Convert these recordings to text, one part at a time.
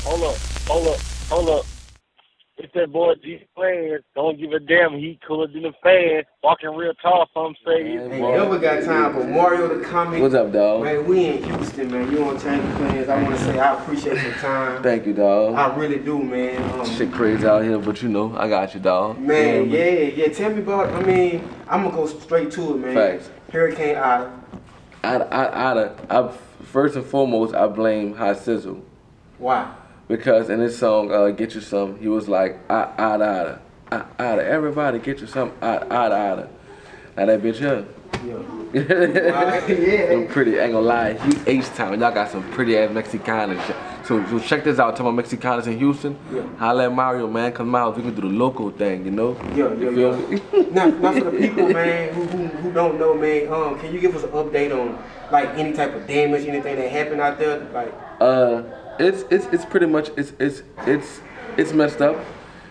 Hold up, hold up, hold up. It's that boy G Plans. Don't give a damn. He cooler than the fan. Walking real tall, some say. Ain't never got time for Mario to comment. What's up, dog? Man, we in Houston, man. You on Changeofplanz. I want to say I appreciate your time. Thank you, dog. I really do, man. Shit crazy out here, but you know, I got you, dog. Man, yeah. Tell me about, I'm going to go straight to it, man. Facts. Hurricane Ida. First and foremost, I blame Hot Sizzle. Why? Because in his song, Get You Some, he was like, Ada, everybody get you some, Ada. Now that bitch up. Yeah. I'm pretty, ain't gonna lie, H-Town, y'all got some pretty ass Mexicanos. So check this out, talking about Mexicanos in Houston. Yeah. Holla at Mario, man, come out, we can do the local thing, you know? Yeah. Feel me? Now for the people, man, who don't know, man, can you give us an update on, like, any type of damage, anything that happened out there? Like, It's pretty much it's messed up.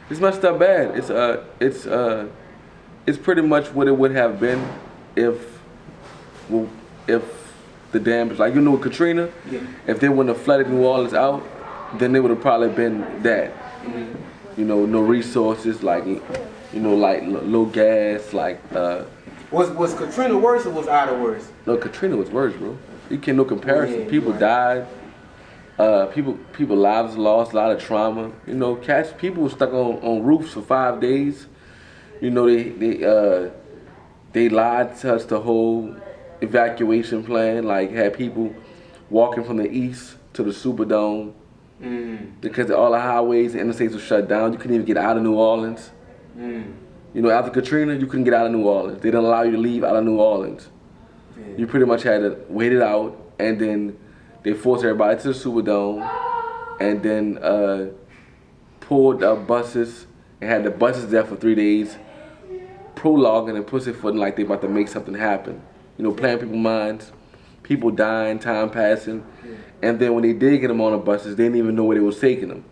It's messed up bad. It's pretty much what it would have been if the damage, like Katrina, yeah. if they wouldn't have flooded New Orleans out, then it would have probably been that. Mm-hmm. No resources, like like low gas, like. Was Katrina worse or was Ida worse? No, Katrina was worse, bro. You can't no comparison. Yeah, people died. People lives lost, a lot of trauma. People were stuck on roofs for 5 days. They lied to us the whole evacuation plan, like had people walking from the east to the Superdome because all the highways and interstates were shut down. You couldn't even get out of New Orleans. After Katrina, you couldn't get out of New Orleans. They didn't allow you to leave out of New Orleans. Yeah. You pretty much had to wait it out, and then they forced everybody to the Superdome, and then pulled up buses and had the buses there for 3 days, prologuing and pussyfooting like they about to make something happen. Playing people's minds, people dying, time passing, and then when they did get them on the buses, they didn't even know where they was taking them.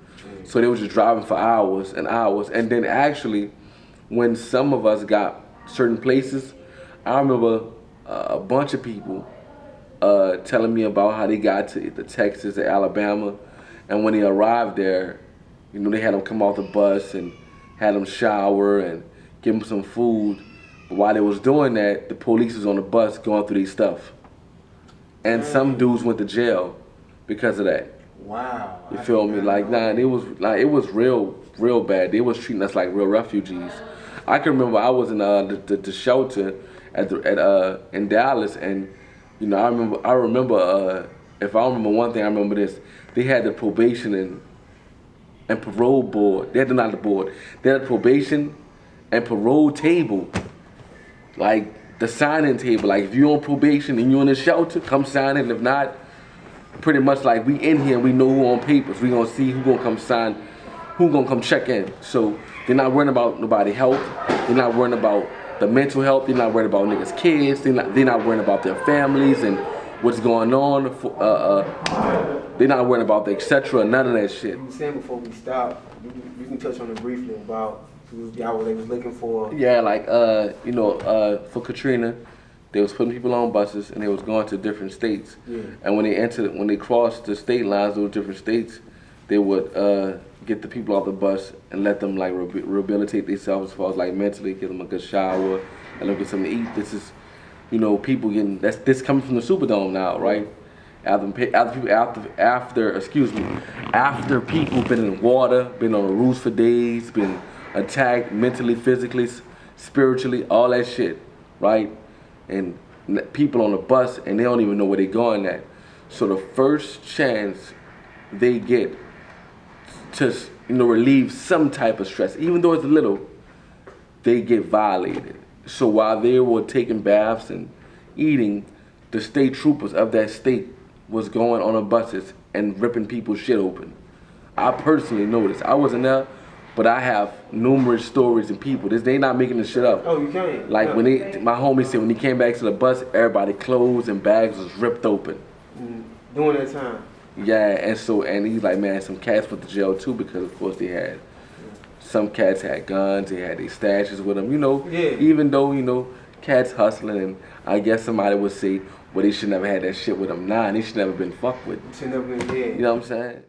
So they was just driving for hours and hours, and then actually, when some of us got certain places, I remember a bunch of people telling me about how they got to the Texas or Alabama, and when they arrived there, they had them come off the bus and had them shower and give them some food. But while they was doing that, the police was on the bus going through their stuff, and some dudes went to jail because of that. Wow. You feel me? It was real bad. They was treating us like real refugees. I can remember I was in the shelter in Dallas, and I remember if I remember one thing, I remember this. They had the probation and parole board. They had not the board. They had a probation and parole table, like the sign-in table. Like if you're on probation and you're in the shelter, come sign in. If not, pretty much like we in here and we know who on papers. We gonna see who gonna come sign, who gonna come check in. So they're not worrying about nobody's health. They're not worrying about the mental health. They're not worried about niggas' kids. They're not worrying about their families and what's going on. They're not worrying about the etc. None of that shit. You were saying before we stop, you can touch on it briefly about y'all they was looking for. Yeah, like for Katrina, they was putting people on buses and they was going to different states. Yeah. And when they crossed the state lines, those different states, they would get the people off the bus and let them like rehabilitate themselves as far as like mentally, give them a good shower, and them get something to eat. This is, people getting this coming from the Superdome now, right? After people been in water, been on the roofs for days, been attacked mentally, physically, spiritually, all that shit, right? And people on the bus and they don't even know where they're going at. So the first chance they get to relieve some type of stress, even though it's little, they get violated. So while they were taking baths and eating, the state troopers of that state was going on the buses and ripping people's shit open. I personally noticed. I wasn't there, but I have numerous stories and people. They not making this shit up. Oh, you can't. Like my homie said when he came back to the bus, everybody's clothes and bags was ripped open. During that time. Yeah, and he's like, man, some cats went to jail too because of course they had. Some cats had guns, they had their stashes with them, Yeah. Even though, cats hustling, and I guess somebody would say, well, they should never had that shit with them. Nah, they should never been fucked with. Should never been dead. You know what I'm saying?